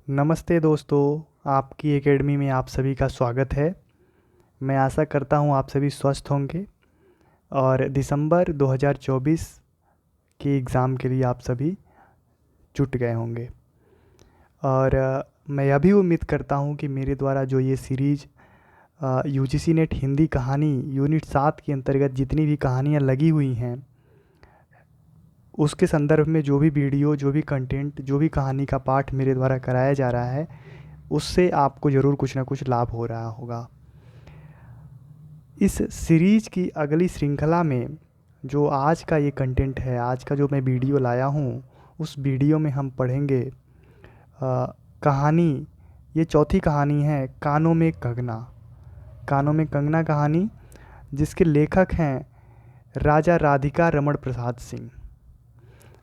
नमस्ते दोस्तों, आपकी एकेडमी में आप सभी का स्वागत है। मैं आशा करता हूँ आप सभी स्वस्थ होंगे और दिसंबर 2024 के एग्ज़ाम के लिए आप सभी जुट गए होंगे। और मैं यह भी उम्मीद करता हूँ कि मेरे द्वारा जो ये सीरीज़ यूजीसी नेट हिंदी कहानी यूनिट 7 के अंतर्गत जितनी भी कहानियाँ लगी हुई हैं, उसके संदर्भ में जो भी वीडियो, जो भी कंटेंट, जो भी कहानी का पाठ मेरे द्वारा कराया जा रहा है, उससे आपको ज़रूर कुछ ना कुछ लाभ हो रहा होगा। इस सीरीज़ की अगली श्रृंखला में जो आज का ये कंटेंट है, आज का जो मैं वीडियो लाया हूँ, उस वीडियो में हम पढ़ेंगे कहानी। ये चौथी कहानी है, कानों में कंगना। कानों में कंगना कहानी, जिसके लेखक हैं राजा राधिका रमण प्रसाद सिंह।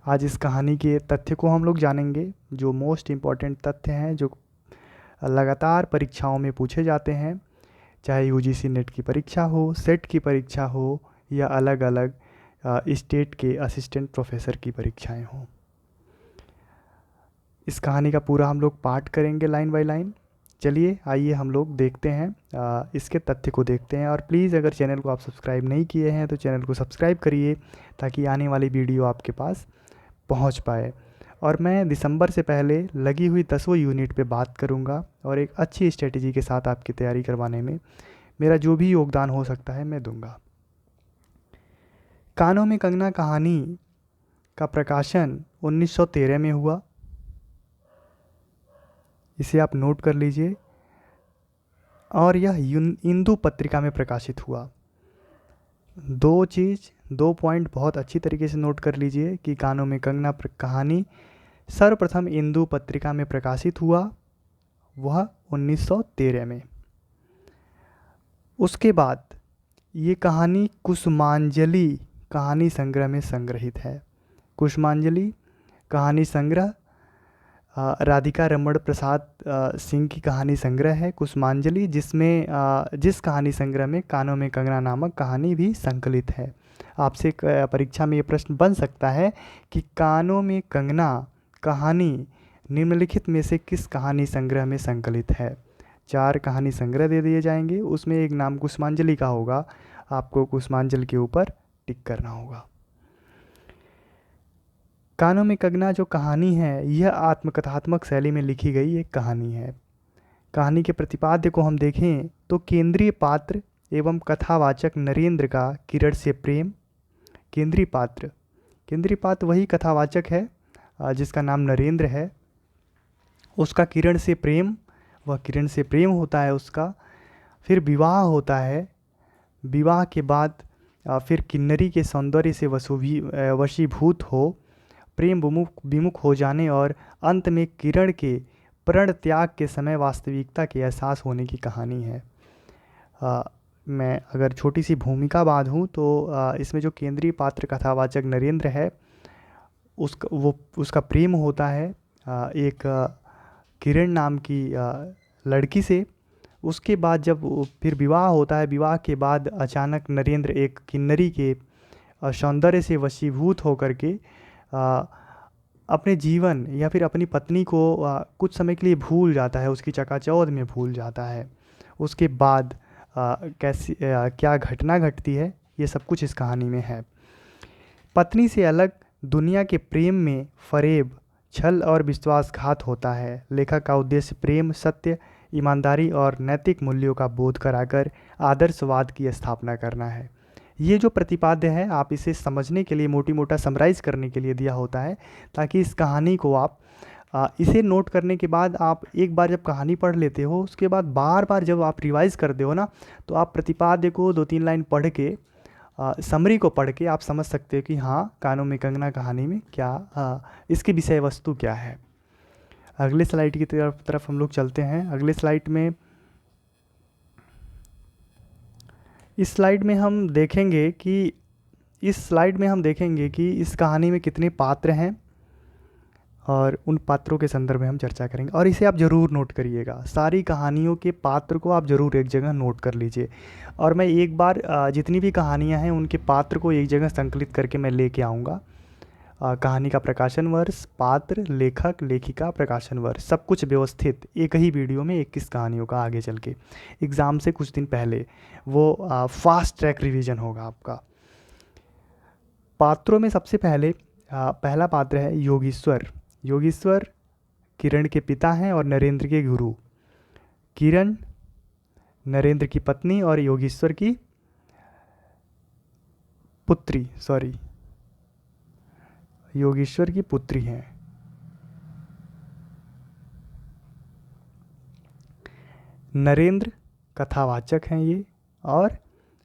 आज इस कहानी के तथ्य को हम लोग जानेंगे, जो मोस्ट इम्पॉर्टेंट तथ्य हैं, जो लगातार परीक्षाओं में पूछे जाते हैं, चाहे यूजीसी नेट की परीक्षा हो, सेट की परीक्षा हो, या अलग अलग स्टेट के असिस्टेंट प्रोफेसर की परीक्षाएं हों। इस कहानी का पूरा हम लोग पाठ करेंगे लाइन बाय लाइन। चलिए आइए हम लोग देखते हैं, इसके तथ्य को देखते हैं। और प्लीज़ अगर चैनल को आप सब्सक्राइब नहीं किए हैं तो चैनल को सब्सक्राइब करिए, ताकि आने वाली वीडियो आपके पास पहुंच पाए। और मैं दिसंबर से पहले लगी हुई 10वीं यूनिट पे बात करूंगा, और एक अच्छी स्ट्रेटजी के साथ आपकी तैयारी करवाने में मेरा जो भी योगदान हो सकता है मैं दूंगा। कानों में कंगना कहानी का प्रकाशन 1913 में हुआ। इसे आप नोट कर लीजिए। और यह इंदु पत्रिका में प्रकाशित हुआ। दो पॉइंट बहुत अच्छी तरीके से नोट कर लीजिए कि कानों में कंगना कहानी सर्वप्रथम इंदु पत्रिका में प्रकाशित हुआ, वह 1913 में। उसके बाद ये कहानी कुसुमांजलि कहानी संग्रह में संग्रहित है। कुसुमांजलि कहानी संग्रह राधिका रमण प्रसाद सिंह की कहानी संग्रह है कुसुमांजलि, जिसमें जिस कहानी संग्रह में कानों में कंगना नामक कहानी भी संकलित है। आपसे परीक्षा में ये प्रश्न बन सकता है कि कानों में कंगना कहानी निम्नलिखित में से किस कहानी संग्रह में संकलित है। 4 कहानी संग्रह दे दिए जाएंगे, उसमें एक नाम कुसुमांजलि का होगा। आपको कुसुमांजलि के ऊपर टिक करना होगा। कानों में कंगना जो कहानी है, यह आत्मकथात्मक शैली में लिखी गई एक कहानी है। कहानी के प्रतिपाद्य को हम देखें तो केंद्रीय पात्र एवं कथावाचक नरेंद्र का किरण से प्रेम। केंद्रीय पात्र वही कथावाचक है जिसका नाम नरेंद्र है। उसका किरण से प्रेम, वह किरण से प्रेम होता है उसका। फिर विवाह होता है। विवाह के बाद फिर किन्नरी के सौंदर्य से वशीभूत हो प्रेम विमुख हो जाने, और अंत में किरण के प्रण त्याग के समय वास्तविकता के एहसास होने की कहानी है। मैं अगर छोटी सी भूमिका बांधूँ तो इसमें जो केंद्रीय पात्र कथावाचक नरेंद्र है, उसका प्रेम होता है एक किरण नाम की लड़की से। उसके बाद जब फिर विवाह होता है, विवाह के बाद अचानक नरेंद्र एक किन्नरी के सौंदर्य से वशीभूत होकर के अपने जीवन या फिर अपनी पत्नी को कुछ समय के लिए भूल जाता है, उसकी चकाचौंध में भूल जाता है। उसके बाद क्या घटना घटती है, ये सब कुछ इस कहानी में है। पत्नी से अलग दुनिया के प्रेम में फरेब, छल और विश्वासघात होता है। लेखक का उद्देश्य प्रेम, सत्य, ईमानदारी और नैतिक मूल्यों का बोध कराकर आदर्शवाद की स्थापना करना है। ये जो प्रतिपाद्य है, आप इसे समझने के लिए मोटी मोटा समराइज़ करने के लिए दिया होता है, ताकि इस कहानी को आप इसे नोट करने के बाद आप एक बार जब कहानी पढ़ लेते हो, उसके बाद बार बार जब आप रिवाइज़ करते हो ना, तो आप प्रतिपाद्य को 2-3 लाइन पढ़ के समरी को पढ़ के आप समझ सकते हो कि हाँ, कानों में कंगना कहानी में क्या इसकी विषय वस्तु क्या है। अगले स्लाइड की तरफ हम लोग चलते हैं। अगले स्लाइड में इस स्लाइड में हम देखेंगे कि इस कहानी में कितने पात्र हैं, और उन पात्रों के संदर्भ में हम चर्चा करेंगे। और इसे आप ज़रूर नोट करिएगा, सारी कहानियों के पात्र को आप ज़रूर एक जगह नोट कर लीजिए। और मैं एक बार जितनी भी कहानियां हैं उनके पात्र को एक जगह संकलित करके मैं लेके आऊँगा। कहानी का प्रकाशन वर्ष, पात्र, लेखक, लेखिका, प्रकाशन वर्ष, सब कुछ व्यवस्थित एक ही वीडियो में 21 कहानियों का आगे चल के एग्ज़ाम से कुछ दिन पहले वो फास्ट ट्रैक रिवीजन होगा आपका। पात्रों में सबसे पहले पहला पात्र है योगीश्वर। योगीश्वर किरण के पिता हैं और नरेंद्र के गुरु। किरण नरेंद्र की पत्नी और योगीश्वर की पुत्री, योगेश्वर की पुत्री हैं। नरेंद्र कथावाचक हैं ये, और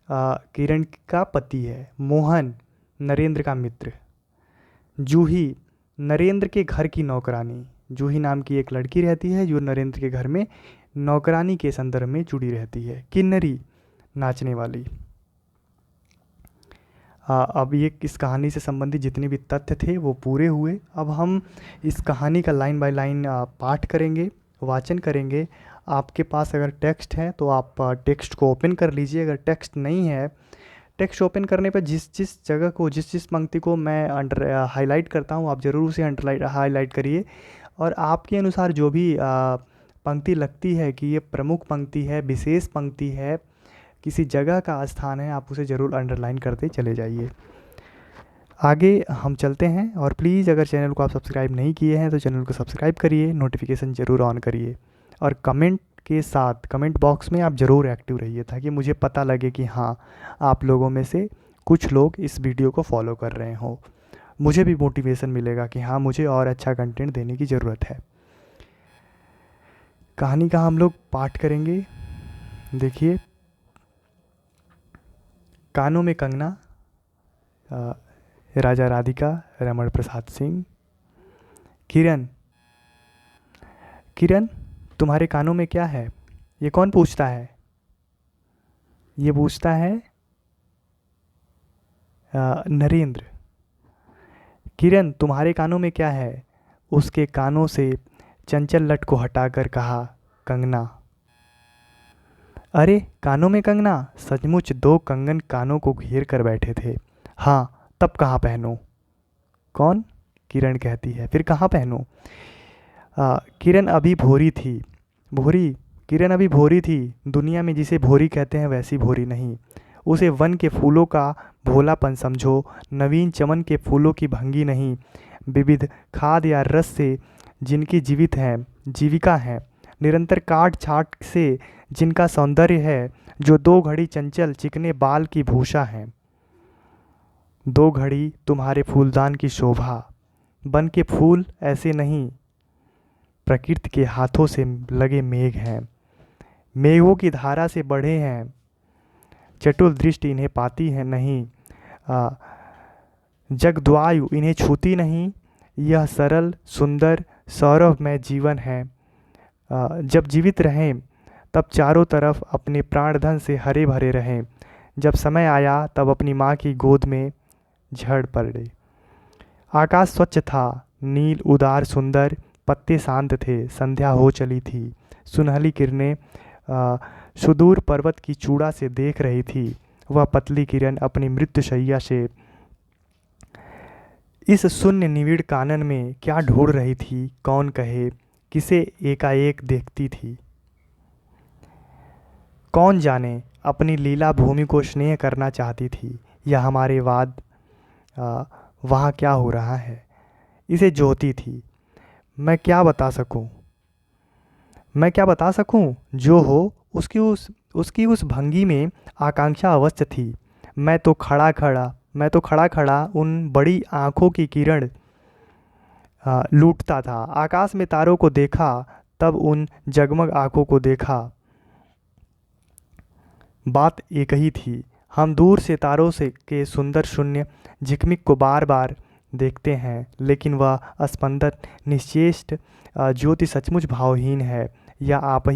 किरण का पति है। मोहन नरेंद्र का मित्र। जूही नरेंद्र के घर की नौकरानी। जूही नाम की एक लड़की रहती है जो नरेंद्र के घर में नौकरानी के संदर्भ में जुड़ी रहती है। किन्नरी नाचने वाली। अब ये इस कहानी से संबंधित जितने भी तथ्य थे वो पूरे हुए। अब हम इस कहानी का लाइन बाय लाइन पाठ करेंगे, वाचन करेंगे। आपके पास अगर टेक्स्ट है तो आप टेक्स्ट को ओपन कर लीजिए। अगर टेक्स्ट नहीं है, टेक्स्ट ओपन करने पर जिस जिस जगह को, जिस जिस पंक्ति को मैं हाईलाइट करता हूँ, आप ज़रूर उसे हाईलाइट करिए। और आपके अनुसार जो भी पंक्ति लगती है कि ये प्रमुख पंक्ति है, विशेष पंक्ति है, किसी जगह का स्थान है, आप उसे ज़रूर अंडरलाइन करते चले जाइए। आगे हम चलते हैं। और प्लीज़ अगर चैनल को आप सब्सक्राइब नहीं किए हैं तो चैनल को सब्सक्राइब करिए, नोटिफिकेशन ज़रूर ऑन करिए, और कमेंट के साथ कमेंट बॉक्स में आप ज़रूर एक्टिव रहिए ताकि मुझे पता लगे कि हाँ, आप लोगों में से कुछ लोग इस वीडियो को फॉलो कर रहे हों। मुझे भी मोटिवेशन मिलेगा कि हाँ, मुझे और अच्छा कंटेंट देने की ज़रूरत है। कहानी का हम लोग पाठ करेंगे। देखिए, कानों में कंगना, राजा राधिका, रमण प्रसाद सिंह। किरण, किरण तुम्हारे कानों में क्या है? ये कौन पूछता है? ये पूछता है नरेंद्र। किरण तुम्हारे कानों में क्या है? उसके कानों से चंचल लट को हटाकर कहा कंगना। अरे कानों में कंगना? सचमुच 2 कंगन कानों को घेर कर बैठे थे। हाँ, तब कहाँ पहनूं? कौन? किरण कहती है। फिर कहाँ पहनूं? किरण अभी भोरी थी। भोरी? किरण अभी भोरी थी। दुनिया में जिसे भोरी कहते हैं वैसी भोरी नहीं। उसे वन के फूलों का भोलापन समझो, नवीन चमन के फूलों की भंगी नहीं। विविध खाद या रस से जिनकी जीविका है, निरंतर काट छाट से जिनका सौंदर्य है, जो 2 घड़ी चंचल चिकने बाल की भूषा है। 2 घड़ी तुम्हारे फूलदान की शोभा। बन के फूल ऐसे नहीं, प्रकृति के हाथों से लगे मेघ हैं, मेघों की धारा से बढ़े हैं। चटुल दृष्टि इन्हें पाती है नहीं, जगद्वायु इन्हें छूती नहीं। यह सरल सुंदर सौरभमय जीवन है। जब जीवित रहें तब चारों तरफ अपने प्राणधन से हरे भरे रहें। जब समय आया तब अपनी माँ की गोद में झड़ पड़े। आकाश स्वच्छ था, नील उदार सुंदर, पत्ते शांत थे। संध्या हो चली थी। सुनहली किरणें सुदूर पर्वत की चूड़ा से देख रही थी। वह पतली किरण अपनी मृत्युशैया से इस शून्य निविड़ कानन में क्या ढूंढ रही थी, कौन कहे, किसे एकाएक देखती थी। कौन जाने, अपनी लीला भूमि को स्नेह करना चाहती थी, या हमारे बाद वहाँ क्या हो रहा है, इसे जोहती थी। मैं क्या बता सकूं? जो हो उसकी उस भंगी में आकांक्षा अवश्य थी। मैं तो खड़ा खड़ा उन बड़ी आँखों की किरण लूटता था। आकाश में तारों को देखा, तब उन जगमग आँखों को देखा। बात एक ही थी। हम दूर से तारों से के सुंदर शून्य झिकमिक को बार बार देखते हैं, लेकिन वह स्पंदन निश्चेष्ट ज्योति सचमुच भावहीन है, या आप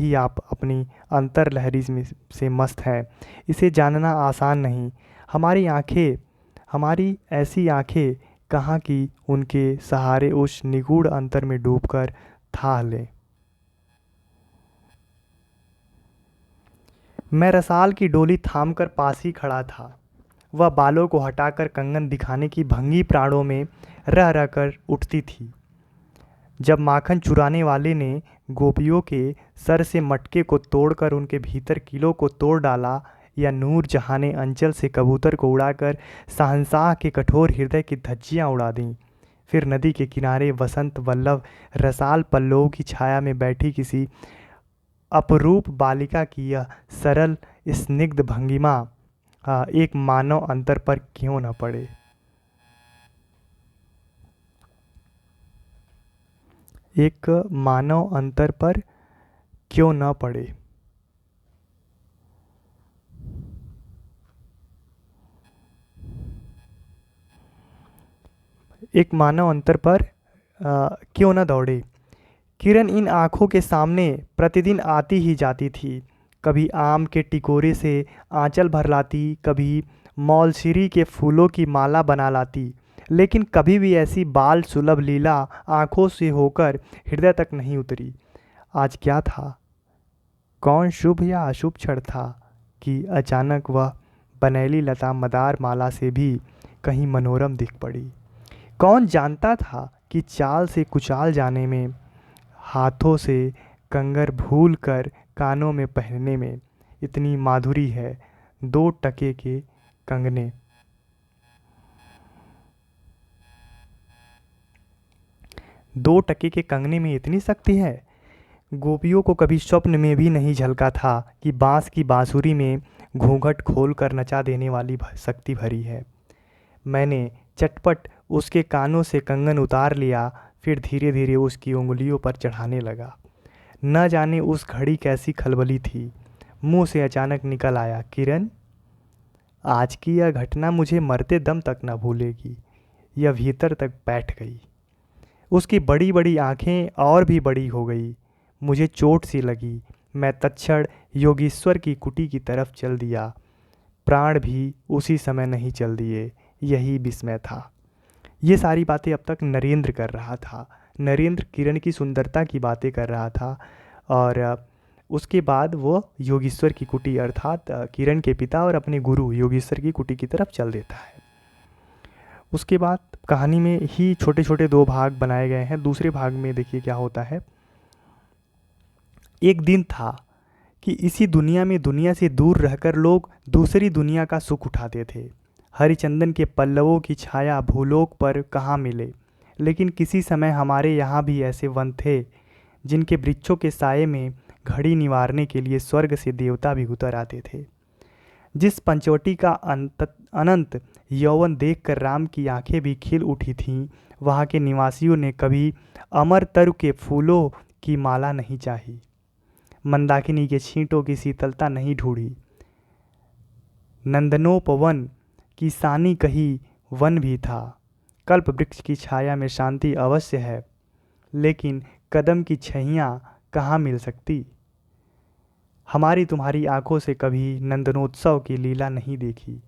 अपनी अंतर लहरी से मस्त हैं। इसे जानना आसान नहीं। हमारी ऐसी आंखें कहाँ की उनके सहारे उस निगूढ़ अंतर में डूबकर था ले। मैं रसाल की डोली थामकर पास ही खड़ा था। वह बालों को हटाकर कंगन दिखाने की भंगी प्राणों में रह रह कर उठती थी। जब माखन चुराने वाले ने गोपियों के सर से मटके को तोड़कर उनके भीतर किलो को तोड़ डाला, या नूर जहाँ ने अंचल से कबूतर को उड़ाकर शहंशाह के कठोर हृदय की धज्जियाँ उड़ा दीं, फिर नदी के किनारे वसंत वल्लभ रसाल पल्लवों की छाया में बैठी किसी अपरूप बालिका की यह सरल स्निग्ध भंगिमा एक मानव अंतर पर क्यों न पड़े। एक मानव अंतर पर क्यों न पड़े। एक मानव अंतर पर क्यों न दौड़े। किरण इन आँखों के सामने प्रतिदिन आती ही जाती थी। कभी आम के टिकोरे से आंचल भर लाती, कभी मौलसिरी के फूलों की माला बना लाती, लेकिन कभी भी ऐसी बाल सुलभ लीला आँखों से होकर हृदय तक नहीं उतरी। आज क्या था? कौन शुभ या अशुभ क्षण था कि अचानक वह बनैली लता मदार माला से भी कहीं मनोरम दिख पड़ी। कौन जानता था कि चाल से कुचाल जाने में, हाथों से कंगर भूल कर कानों में पहनने में इतनी माधुरी है। 2 टके के कंगने। 2 टके के कंगने में इतनी शक्ति है। गोपियों को कभी स्वप्न में भी नहीं झलका था कि बांस की बांसुरी में घूंघट खोल कर नचा देने वाली शक्ति भरी है। मैंने चटपट उसके कानों से कंगन उतार लिया, फिर धीरे धीरे उसकी उंगलियों पर चढ़ाने लगा। न जाने उस घड़ी कैसी खलबली थी। मुंह से अचानक निकल आया, किरण, आज की यह घटना मुझे मरते दम तक न भूलेगी। यह भीतर तक बैठ गई। उसकी बड़ी बड़ी आंखें और भी बड़ी हो गई। मुझे चोट सी लगी। मैं तत्क्षण योगीश्वर की कुटी की तरफ चल दिया। प्राण भी उसी समय नहीं चल दिए। यही विस्मय था। ये सारी बातें अब तक नरेंद्र कर रहा था। नरेंद्र किरण की सुंदरता की बातें कर रहा था, और उसके बाद वो योगीश्वर की कुटी अर्थात किरण के पिता और अपने गुरु योगीश्वर की कुटी की तरफ चल देता है। उसके बाद कहानी में ही छोटे छोटे 2 भाग बनाए गए हैं। दूसरे भाग में देखिए क्या होता है। एक दिन था कि इसी दुनिया में दुनिया से दूर रहकर लोग दूसरी दुनिया का सुख उठाते थे। हरिचंदन के पल्लवों की छाया भूलोक पर कहाँ मिले, लेकिन किसी समय हमारे यहाँ भी ऐसे वन थे जिनके वृक्षों के साये में घड़ी निवारने के लिए स्वर्ग से देवता भी उतर आते थे। जिस पंचवटी का अनंत यौवन देखकर राम की आंखें भी खिल उठी थीं, वहाँ के निवासियों ने कभी अमर तरु के फूलों की माला नहीं चाही, मंदाकिनी के छींटों की शीतलता नहीं ढूंढी, नंदनोपवन की सानी कही वन भी था। कल्प वृक्ष की छाया में शांति अवश्य है, लेकिन कदम की छैयाँ कहाँ मिल सकती। हमारी तुम्हारी आंखों से कभी नंदनोत्सव की लीला नहीं देखी।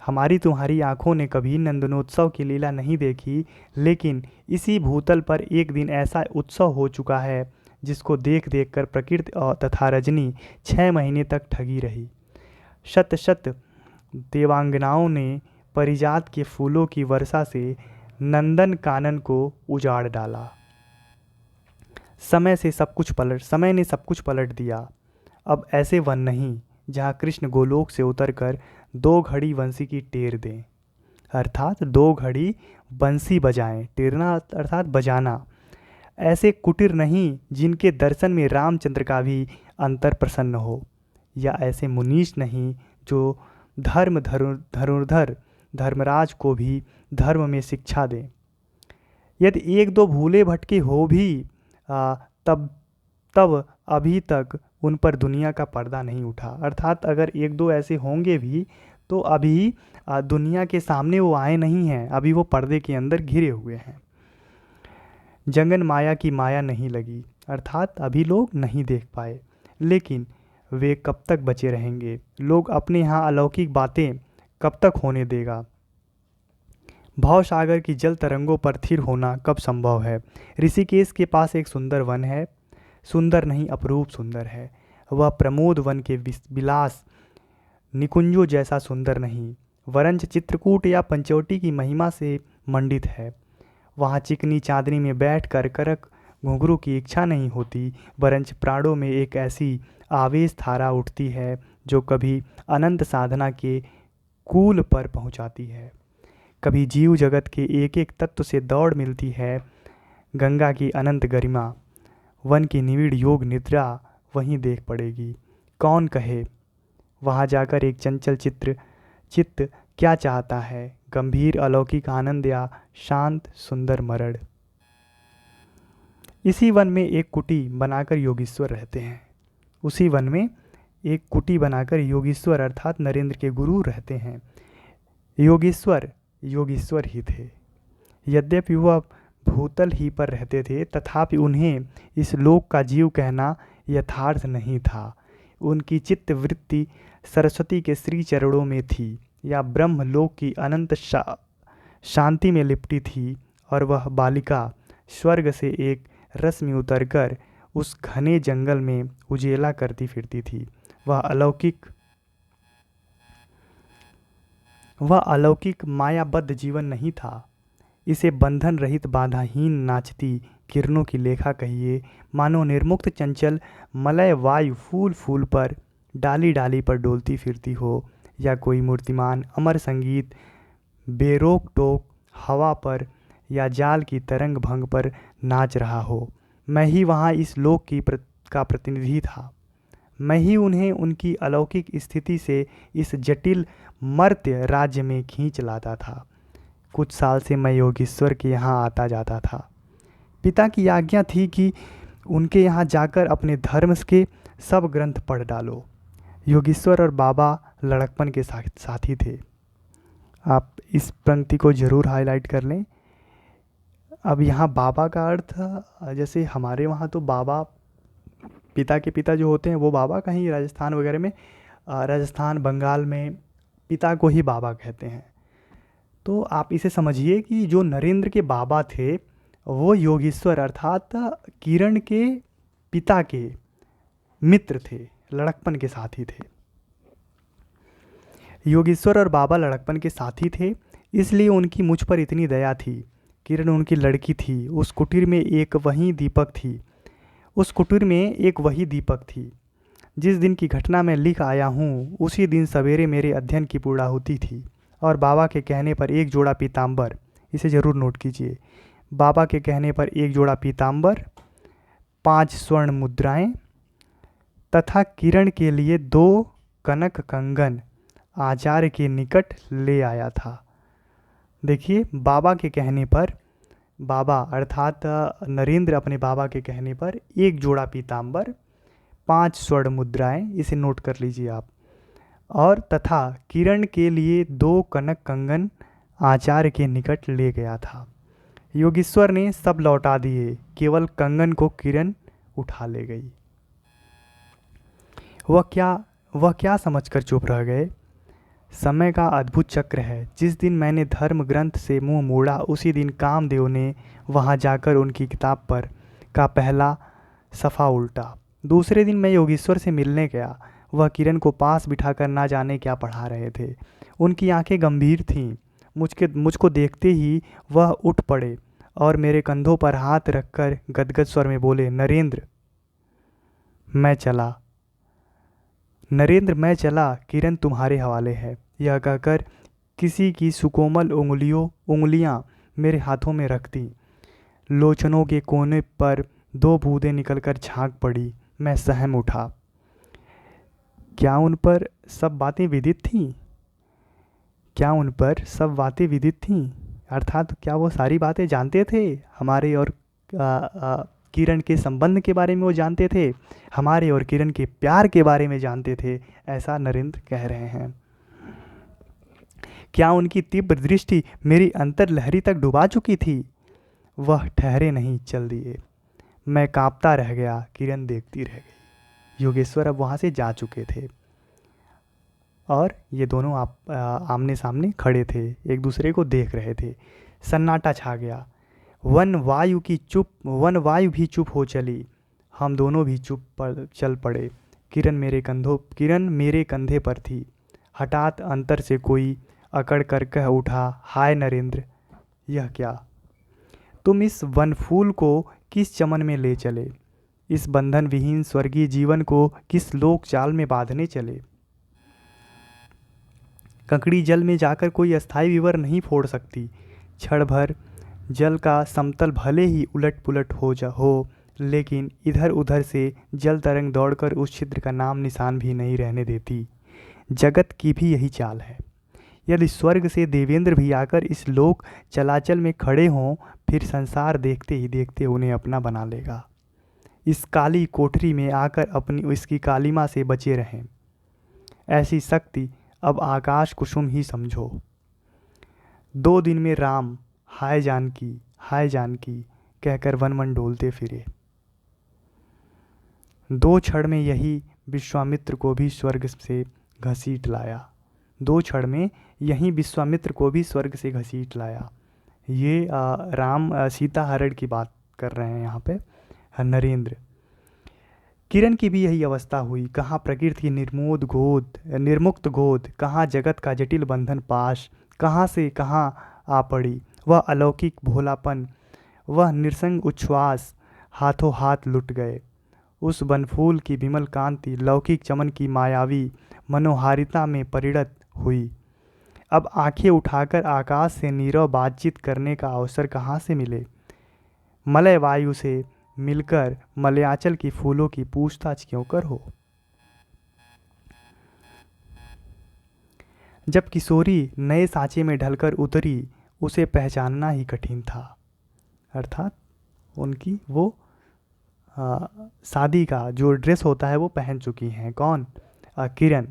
हमारी तुम्हारी आंखों ने कभी नंदनोत्सव की लीला नहीं देखी, लेकिन इसी भूतल पर एक दिन ऐसा उत्सव हो चुका है जिसको देख देख कर प्रकृति तथा रजनी 6 महीने तक ठगी रही। शत शत देवांगनाओं ने परिजात के फूलों की वर्षा से नंदन कानन को उजाड़ डाला। समय ने सब कुछ पलट दिया। अब ऐसे वन नहीं जहाँ कृष्ण गोलोक से उतरकर 2 घड़ी बंसी की टेर दें, अर्थात 2 घड़ी बंसी बजाएं। टेरना अर्थात बजाना। ऐसे कुटीर नहीं जिनके दर्शन में रामचंद्र का भी अंतर प्रसन्न हो, या ऐसे मुनीश नहीं जो धनुर्धर धर्मराज को भी धर्म में शिक्षा दें। यदि 1-2 भूले भटके हो भी तब अभी तक उन पर दुनिया का पर्दा नहीं उठा। अर्थात अगर 1-2 ऐसे होंगे भी तो अभी दुनिया के सामने वो आए नहीं हैं, अभी वो पर्दे के अंदर घिरे हुए हैं। जंगन माया की माया नहीं लगी, अर्थात अभी लोग नहीं देख पाए, लेकिन वे कब तक बचे रहेंगे। लोग अपने यहाँ अलौकिक बातें कब तक होने देगा। भाव सागर की जल तरंगों पर स्थिर होना कब संभव है। ऋषिकेश के पास एक सुंदर वन है, सुंदर नहीं अपरूप सुंदर है। वह प्रमोद वन के विलास निकुंजों जैसा सुंदर नहीं, वरंच चित्रकूट या पंचवटी की महिमा से मंडित है। वहाँ चिकनी चांदनी में बैठ कर करक घुंघरू की इच्छा नहीं होती, वरंच प्राणों में एक ऐसी आवेश धारा उठती है जो कभी अनंत साधना के कूल पर पहुँचाती है, कभी जीव जगत के एक एक तत्व से दौड़ मिलती है। गंगा की अनंत गरिमा, वन की निविड़ योग निद्रा वहीं देख पड़ेगी। कौन कहे वहाँ जाकर एक चंचल चित्त क्या चाहता है, गंभीर अलौकिक आनंद या शांत सुंदर मरण। इसी वन में एक कुटी बनाकर योगीश्वर रहते हैं। उसी वन में एक कुटी बनाकर योगीश्वर अर्थात नरेंद्र के गुरु रहते हैं। योगीश्वर ही थे। यद्यपि वह भूतल ही पर रहते थे, तथापि उन्हें इस लोक का जीव कहना यथार्थ नहीं था। उनकी चित्त वृत्ति सरस्वती के श्री चरणों में थी या ब्रह्मलोक की अनंत शांति में लिपटी थी, और वह बालिका स्वर्ग से एक रश्मि उतरकर उस घने जंगल में उजेला करती फिरती थी। वह अलौकिक मायाबद्ध जीवन नहीं था। इसे बंधन रहित बाधाहीन नाचती किरणों की लेखा कहिए, मानो निर्मुक्त चंचल मलय वायु फूल फूल पर डाली डाली पर डोलती फिरती हो, या कोई मूर्तिमान अमर संगीत बेरोक टोक हवा पर या जाल की तरंग भंग पर नाच रहा हो। मैं ही वहाँ इस लोक का प्रतिनिधि था। मैं ही उन्हें उनकी अलौकिक स्थिति से इस जटिल मर्त्य राज्य में खींच लाता था। कुछ साल से मैं योगीश्वर के यहाँ आता जाता था। पिता की आज्ञा थी कि उनके यहाँ जाकर अपने धर्म के सब ग्रंथ पढ़ डालो। योगीश्वर और बाबा लड़कपन के साथी थे। आप इस पंक्ति को ज़रूर हाईलाइट कर लें। अब यहाँ बाबा का अर्थ, जैसे हमारे वहाँ तो बाबा पिता के पिता जो होते हैं वो बाबा, कहीं राजस्थान वगैरह में, राजस्थान बंगाल में पिता को ही बाबा कहते हैं। तो आप इसे समझिए कि जो नरेंद्र के बाबा थे वो योगीश्वर अर्थात किरण के पिता के मित्र थे, लड़कपन के साथी थे। योगीश्वर और बाबा लड़कपन के साथी थे, इसलिए उनकी मुझ पर इतनी दया थी। किरण उनकी लड़की थी। उस कुटीर में एक वही दीपक थी। जिस दिन की घटना मैं लिख आया हूँ, उसी दिन सवेरे मेरे अध्ययन की पूर्णाहुति थी, और बाबा के कहने पर एक जोड़ा पीताम्बर, इसे ज़रूर नोट कीजिए, बाबा के कहने पर एक जोड़ा पीताम्बर, 5 स्वर्ण मुद्राएं तथा किरण के लिए 2 कनक कंगन आचार्य के निकट ले आया था। देखिए, बाबा के कहने पर, बाबा अर्थात नरेंद्र अपने बाबा के कहने पर एक जोड़ा पीताम्बर, 5 स्वर्ण मुद्राएं, इसे नोट कर लीजिए आप, और तथा किरण के लिए 2 कनक कंगन आचार्य के निकट ले गया था। योगीश्वर ने सब लौटा दिए, केवल कंगन को किरण उठा ले गई। वह क्या समझकर चुप रह गए। समय का अद्भुत चक्र है। जिस दिन मैंने धर्म ग्रंथ से मुंह मोड़ा, उसी दिन कामदेव ने वहां जाकर उनकी किताब पर का पहला सफ़ा उल्टा। दूसरे दिन मैं योगीश्वर से मिलने गया। वह किरण को पास बिठाकर ना जाने क्या पढ़ा रहे थे। उनकी आंखें गंभीर थीं। मुझको देखते ही वह उठ पड़े और मेरे कंधों पर हाथ रखकर गदगद स्वर में बोले, नरेंद्र मैं चला, किरण तुम्हारे हवाले है। यह कहकर किसी की सुकोमल उंगलियां मेरे हाथों में रख दी। लोचनों के कोने पर 2 बूंदें निकलकर झांक पड़ी। मैं सहम उठा। क्या उन पर सब बातें विदित थीं? अर्थात क्या वो सारी बातें जानते थे? हमारे और किरण के संबंध के बारे में वो जानते थे, हमारे और किरण के प्यार के बारे में जानते थे, ऐसा नरेंद्र कह रहे हैं। क्या उनकी तीव्र दृष्टि मेरी अंतर्लहरी तक डुबा चुकी थी? वह ठहरे नहीं, चल दिए। मैं कांपता रह गया, किरण देखती रह गई। योगेश्वर अब वहाँ से जा चुके थे और ये दोनों आमने सामने खड़े थे, एक दूसरे को देख रहे थे। सन्नाटा छा गया। वन वायु भी चुप हो चली। हम दोनों भी चल पड़े। किरण मेरे कंधे पर थी। हठात अंतर से कोई अकड़ कर कह उठा, हाय नरेंद्र। यह क्या? तुम इस वनफूल को किस चमन में ले चले? इस बंधन विहीन स्वर्गीय जीवन को किस लोक जाल में बांधने चले? कंकड़ी जल में जाकर कोई अस्थायी विवर नहीं फोड़ सकती। क्षण भर जल का समतल भले ही उलट पुलट हो, लेकिन इधर उधर से जल तरंग दौड़कर उस छिद्र का नाम निशान भी नहीं रहने देती। जगत की भी यही चाल है। यदि स्वर्ग से देवेंद्र भी आकर इस लोक चलाचल में खड़े हों, फिर संसार देखते ही देखते उन्हें अपना बना लेगा। इस काली कोठरी में आकर अपनी इसकी कालिमा से बचे रहें। ऐसी शक्ति अब आकाश कुसुम ही समझो। 2 दिन में राम हाय जानकी कहकर वन वन डोलते फिरे। 2 क्षण में यही विश्वामित्र को भी स्वर्ग से घसीट लाया। 2 क्षण में यही विश्वामित्र को भी स्वर्ग से घसीट लाया। ये राम सीता हरण की बात कर रहे हैं यहाँ पे नरेंद्र। किरण की भी यही अवस्था हुई। कहाँ प्रकृति की निर्मुक्त गोद, कहाँ जगत का जटिल बंधन पाश, कहाँ से कहाँ आ पड़ी वह अलौकिक भोलापन, वह निरसंग उच्छ्वास हाथों हाथ लुट गए। उस बनफूल की विमल कांति लौकिक चमन की मायावी मनोहारिता में परिणत हुई। अब आंखें उठाकर आकाश से नीरव बातचीत करने का अवसर कहाँ से मिले? मलय वायु से मिलकर मलयाचल की फूलों की पूछताछ क्यों कर हो? जब किशोरी नए सांचे में ढलकर उतरी, उसे पहचानना ही कठिन था। अर्थात उनकी वो शादी का जो ड्रेस होता है वो पहन चुकी हैं। कौन? किरण।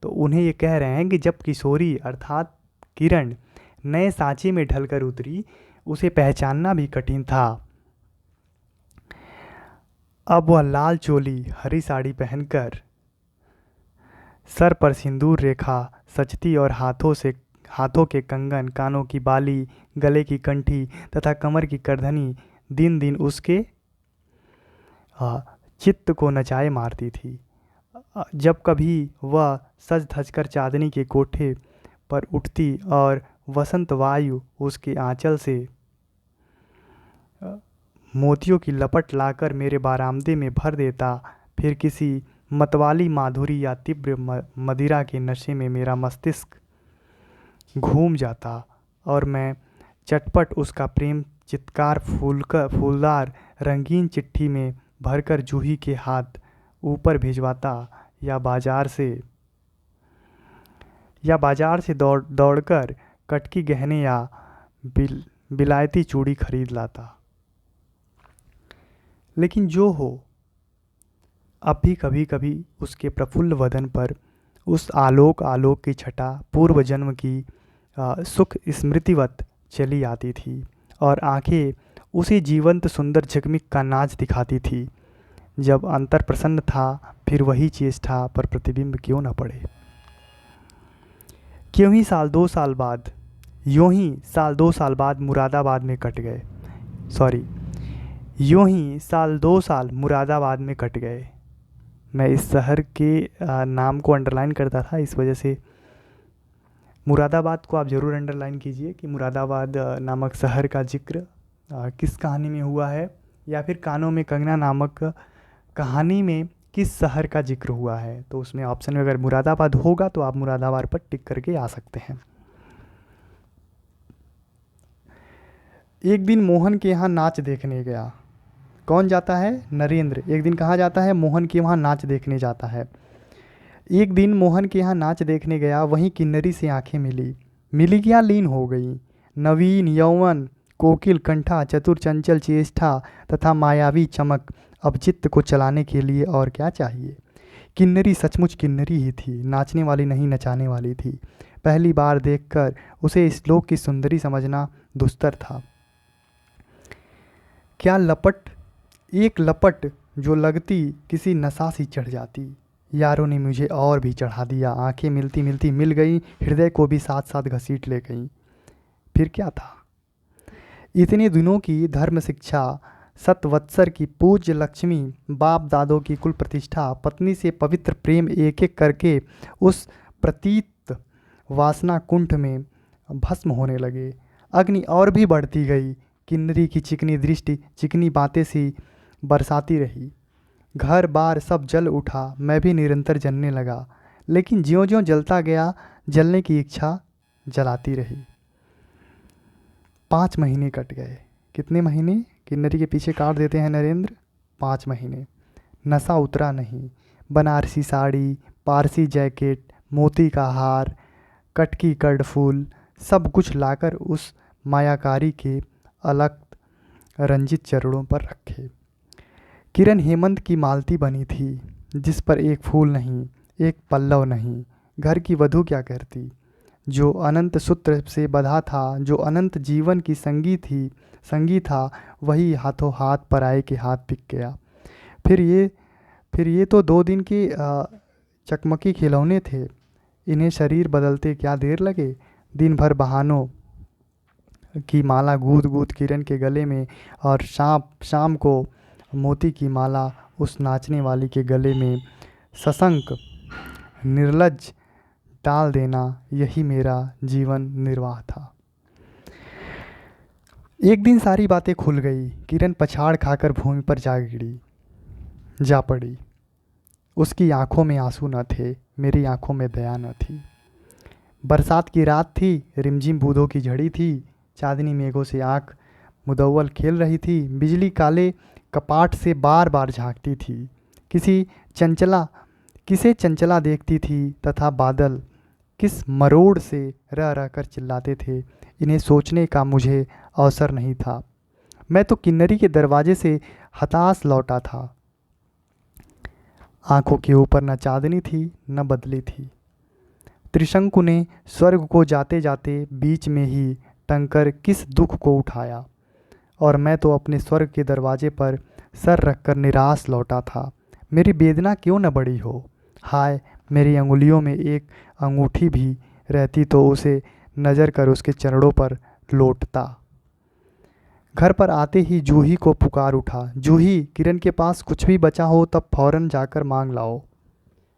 तो उन्हें ये कह रहे हैं कि जब किशोरी अर्थात किरण नए सांचे में ढलकर उतरी, उसे पहचानना भी कठिन था। अब वह लाल चोली हरी साड़ी पहनकर सर पर सिंदूर रेखा सचती और हाथों के कंगन, कानों की बाली, गले की कंठी तथा कमर की करधनी दिन दिन उसके चित्त को नचाए मारती थी। जब कभी वह सज धजकर चांदनी के कोठे पर उठती और वसंत वायु उसके आंचल से मोतियों की लपट लाकर मेरे बारामदे में भर देता, फिर किसी मतवाली माधुरी या तीव्र मदिरा के नशे में मेरा मस्तिष्क घूम जाता और मैं चटपट उसका प्रेम चित्कार फूलदार रंगीन चिट्ठी में भरकर जूही के हाथ ऊपर भिजवाता या बाजार से दौड़कर कटकी गहने या बिलायती चूड़ी खरीद लाता। लेकिन जो हो, अब भी कभी कभी उसके प्रफुल्ल वदन पर उस आलोक की छटा पूर्व जन्म की सुख स्मृतिवत चली आती थी और आंखें उसी जीवंत सुंदर झकमिक का नाच दिखाती थी। जब अंतर प्रसन्न था, फिर वही चेष्टा पर प्रतिबिंब क्यों न पड़े। क्यों ही साल 2 साल बाद यूं ही साल 2 साल बाद मुरादाबाद में कट गए। यूं ही साल 2 साल मुरादाबाद में कट गए। मैं इस शहर के नाम को अंडरलाइन करता था, इस वजह से मुरादाबाद को आप ज़रूर अंडरलाइन कीजिए कि मुरादाबाद नामक शहर का जिक्र किस कहानी में हुआ है, या फिर कानों में कंगना नामक कहानी में किस शहर का जिक्र हुआ है। तो उसमें ऑप्शन में अगर मुरादाबाद होगा तो आप मुरादाबाद पर टिक करके आ सकते हैं। एक दिन मोहन के यहाँ नाच देखने गया। कौन जाता है? नरेंद्र। एक दिन कहाँ जाता है? मोहन के वहाँ नाच देखने जाता है। एक दिन मोहन के यहाँ नाच देखने गया, वहीं किन्नरी से आंखें मिली क्या लीन हो गई। नवीन यौवन, कोकिल कंठा, चतुर चंचल चेष्टा तथा मायावी चमक, अब चित्त को चलाने के लिए और क्या चाहिए। किन्नरी सचमुच किन्नरी ही थी, नाचने वाली नहीं नचाने वाली थी। पहली बार देखकर उसे इस लोक की सुंदरी समझना दुस्तर था। क्या एक लपट जो लगती किसी नशा सी चढ़ जाती। यारों ने मुझे और भी चढ़ा दिया। आंखें मिलती मिलती मिल गई, हृदय को भी साथ साथ घसीट ले गई। फिर क्या था? इतने दिनों की धर्म शिक्षा, सतवत्सर की पूज्य लक्ष्मी, बाप दादों की कुल प्रतिष्ठा, पत्नी से पवित्र प्रेम एक एक करके उस प्रतीत वासना कुंठ में भस्म होने लगे। अग्नि और भी बढ़ती गई। किन्नरी की चिकनी दृष्टि चिकनी बातें सी बरसाती रही। घर बार सब जल उठा। मैं भी निरंतर जलने लगा, लेकिन ज्यों ज्यों जलता गया जलने की इच्छा जलाती रही। 5 महीने कट गए। कितने महीने किन्नरी के पीछे काट देते हैं नरेंद्र? 5 महीने। नशा उतरा नहीं। बनारसी साड़ी, पारसी जैकेट, मोती का हार, कटकी कर्णफूल, सब कुछ लाकर उस मायाकारी के अलग रंजित चरणों पर रखे। किरण हेमंत की मालती बनी थी, जिस पर एक फूल नहीं, एक पल्लव नहीं। घर की वधू क्या करती? जो अनंत सूत्र से बंधा था, जो अनंत जीवन की संगी था, वही हाथों हाथ पराये के हाथ बिक गया। फिर ये तो 2 दिन के चकमकी खिलौने थे। इन्हें शरीर बदलते क्या देर लगे। दिन भर बहानों की माला गूंद गूंद किरण के गले में, और शाम को मोती की माला उस नाचने वाली के गले में सशंक निर्लज्ज डाल देना, यही मेरा जीवन निर्वाह था। एक दिन सारी बातें खुल गई। किरण पछाड़ खाकर भूमि पर जा पड़ी। उसकी आंखों में आंसू न थे, मेरी आंखों में दया न थी। बरसात की रात थी, रिमझिम बूंदों की झड़ी थी। चांदनी मेघों से आंख मुदव्वल खेल रही थी। बिजली काले कपाट से बार बार झांकती थी। किसे चंचला देखती थी, तथा बादल किस मरोड़ से रह रह कर चिल्लाते थे। इन्हें सोचने का मुझे अवसर नहीं था। मैं तो किन्नरी के दरवाजे से हताश लौटा था। आंखों के ऊपर न चांदनी थी, न बदली थी। त्रिशंकु ने स्वर्ग को जाते जाते बीच में ही टंकर किस दुख को उठाया, और मैं तो अपने स्वर्ग के दरवाजे पर सर रखकर निराश लौटा था। मेरी वेदना क्यों न बड़ी हो। हाय, मेरी अंगुलियों में एक अंगूठी भी रहती तो उसे नज़र कर उसके चरणों पर लौटता। घर पर आते ही जूही को पुकार उठा। जूही, किरण के पास कुछ भी बचा हो तब फौरन जाकर मांग लाओ।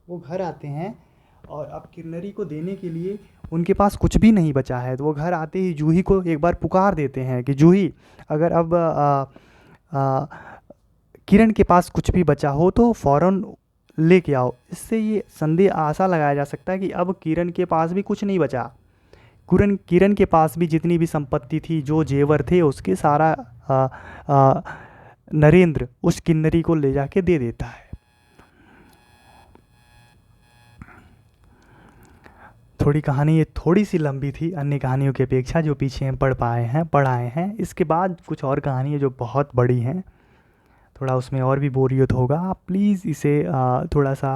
वो घर आते हैं और अब किन्नरी को देने के लिए उनके पास कुछ भी नहीं बचा है, तो वो घर आते ही जूही को एक बार पुकार देते हैं कि जूही, अगर अब किरण के पास कुछ भी बचा हो तो फ़ौरन लेके आओ। इससे ये संदेह आशा लगाया जा सकता है कि अब किरण के पास भी कुछ नहीं बचा। किरण के पास भी जितनी भी संपत्ति थी, जो जेवर थे, उसके सारा नरेंद्र उस किन्नरी को ले जाके दे देता है। कहानी ये थोड़ी सी लंबी थी अन्य कहानियों की अपेक्षा जो पीछे हम पढ़ आए हैं। इसके बाद कुछ और कहानी है जो बहुत बड़ी हैं, थोड़ा उसमें और भी बोरियत होगा। आप प्लीज़ इसे थोड़ा सा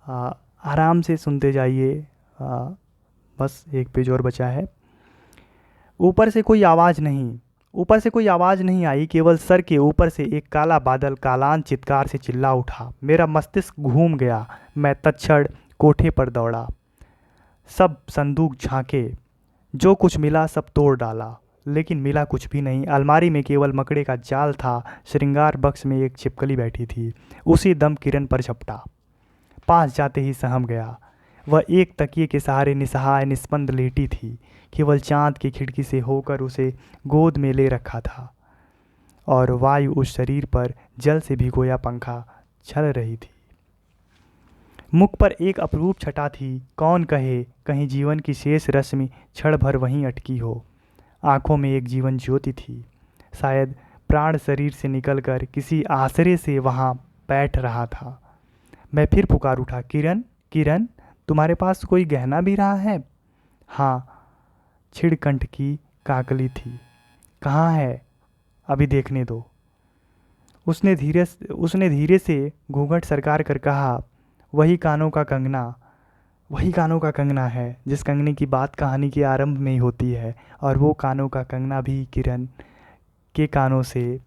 आराम से सुनते जाइए। बस 1 पेज और बचा है। ऊपर से कोई आवाज़ नहीं आई। केवल सर के ऊपर से एक काला बादल कालान चित्कार से चिल्ला उठा। मेरा मस्तिष्क घूम गया। मैं तत्क्षण कोठे पर दौड़ा। सब संदूक झांके, जो कुछ मिला सब तोड़ डाला, लेकिन मिला कुछ भी नहीं। अलमारी में केवल मकड़े का जाल था। श्रृंगार बक्स में एक छिपकली बैठी थी। उसी दम किरण पर झपटा। पास जाते ही सहम गया। वह एक तकिए के सहारे निसहाय निस्पंद लेटी थी। केवल चांद की खिड़की से होकर उसे गोद में ले रखा था, और वायु उस शरीर पर जल से भिगोया पंखा चल रही थी। मुख पर एक अपरूप छटा थी। कौन कहे कहीं जीवन की शेष रश्मि क्षण भर वहीं अटकी हो। आंखों में एक जीवन ज्योति थी। शायद प्राण शरीर से निकलकर किसी आसरे से वहाँ बैठ रहा था। मैं फिर पुकार उठा, किरण, किरण, तुम्हारे पास कोई गहना भी रहा है? हाँ, छिड़कंठ की काकली थी। कहाँ है? अभी देखने दो। उसने धीरे से घूंघट सरकार कर कहा, वही कानों का कंगना है जिस कंगने की बात कहानी के आरंभ में ही होती है, और वो कानों का कंगना भी किरण के कानों से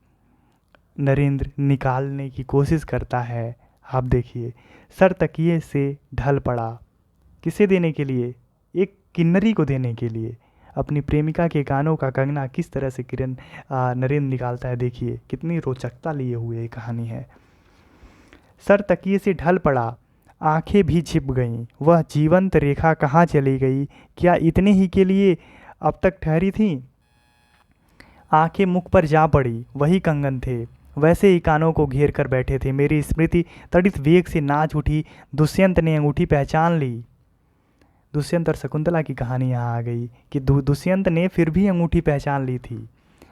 नरेंद्र निकालने की कोशिश करता है। आप देखिए, सर तकिए से ढल पड़ा। किसे देने के लिए? एक किन्नरी को देने के लिए। अपनी प्रेमिका के कानों का कंगना किस तरह से नरेंद्र निकालता है, देखिए कितनी रोचकता लिए हुए ये कहानी है। सर तकिए से ढल पड़ा, आंखें भी छिप गईं। वह जीवंत रेखा कहाँ चली गई? क्या इतने ही के लिए अब तक ठहरी थी? आंखें मुख पर जा पड़ी, वही कंगन थे, वैसे ही कानों को घेर कर बैठे थे। मेरी स्मृति तड़ित वेग से नाच उठी। दुष्यंत ने अंगूठी पहचान ली। दुष्यंत और शकुंतला की कहानी यहाँ आ गई कि दुष्यंत ने फिर भी अंगूठी पहचान ली थी।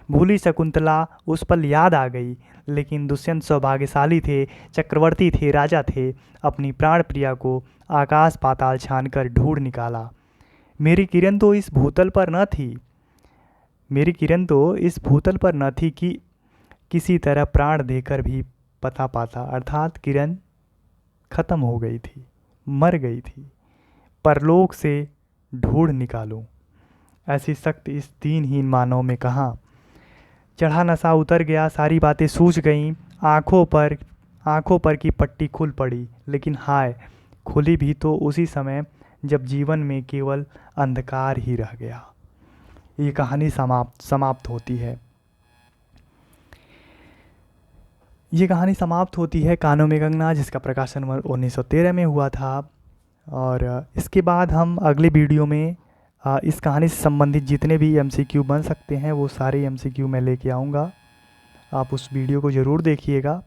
भूली शकुंतला उस पल याद आ गई, लेकिन दुष्यंत सौभाग्यशाली थे, चक्रवर्ती थे, राजा थे। अपनी प्राण प्रिया को आकाश पाताल छानकर ढूंढ निकाला। मेरी किरण तो इस भूतल पर न थी, मेरी किरण तो इस भूतल पर न थी कि किसी तरह प्राण देकर भी पता पाता। अर्थात किरण खत्म हो गई थी, मर गई थी। परलोक से ढूंढ निकालूं, ऐसी शक्ति इस दीनहीन मानव में कहाँ। चढ़ा नशा उतर गया, सारी बातें सूझ गईं। आंखों पर की पट्टी खुल पड़ी, लेकिन हाय, खुली भी तो उसी समय जब जीवन में केवल अंधकार ही रह गया। ये कहानी समाप्त होती है। ये कहानी समाप्त होती है कानों में कंगना, जिसका प्रकाशन 1913 में हुआ था। और इसके बाद हम अगले वीडियो में इस कहानी से संबंधित जितने भी एमसीक्यू बन सकते हैं वो सारे एमसीक्यू मैं लेके आऊँगा। आप उस वीडियो को ज़रूर देखिएगा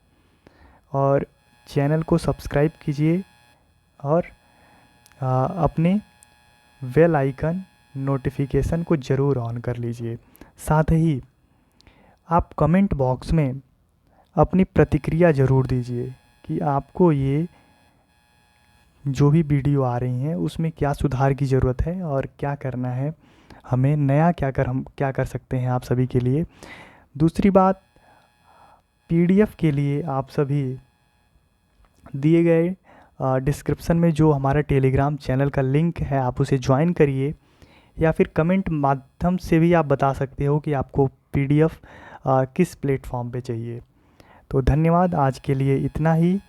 और चैनल को सब्सक्राइब कीजिए और अपने बेल आइकन नोटिफिकेशन को ज़रूर ऑन कर लीजिए। साथ ही आप कमेंट बॉक्स में अपनी प्रतिक्रिया ज़रूर दीजिए कि आपको ये जो भी वीडियो आ रही हैं उसमें क्या सुधार की ज़रूरत है और क्या करना है, हमें नया हम क्या कर सकते हैं आप सभी के लिए। दूसरी बात, पीडीएफ के लिए आप सभी दिए गए डिस्क्रिप्शन में जो हमारा टेलीग्राम चैनल का लिंक है आप उसे ज्वाइन करिए, या फिर कमेंट माध्यम से भी आप बता सकते हो कि आपको पीडीएफ किस प्लेटफॉर्म पे चाहिए। तो धन्यवाद, आज के लिए इतना ही।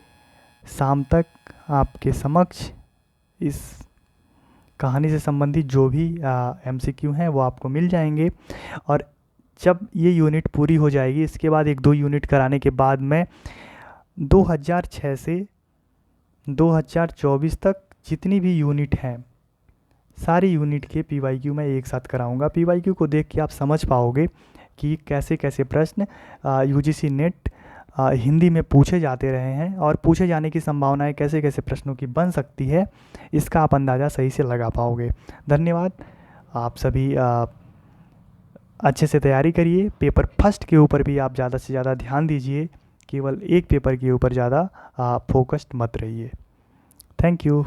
शाम तक आपके समक्ष इस कहानी से संबंधित जो भी एमसीक्यू हैं वो आपको मिल जाएंगे। और जब ये यूनिट पूरी हो जाएगी, इसके बाद 1-2 यूनिट कराने के बाद मैं 2006 से 2024 तक जितनी भी यूनिट हैं सारी यूनिट के पीवाईक्यू मैं एक साथ कराऊंगा। पीवाईक्यू को देख के आप समझ पाओगे कि कैसे कैसे प्रश्न यूजीसी नेट हिंदी में पूछे जाते रहे हैं और पूछे जाने की संभावनाएं कैसे कैसे प्रश्नों की बन सकती है, इसका आप अंदाज़ा सही से लगा पाओगे। धन्यवाद। आप सभी अच्छे से तैयारी करिए। पेपर फर्स्ट के ऊपर भी आप ज़्यादा से ज़्यादा ध्यान दीजिए, केवल एक पेपर के ऊपर ज़्यादा फोकस्ड मत रहिए। Thank you.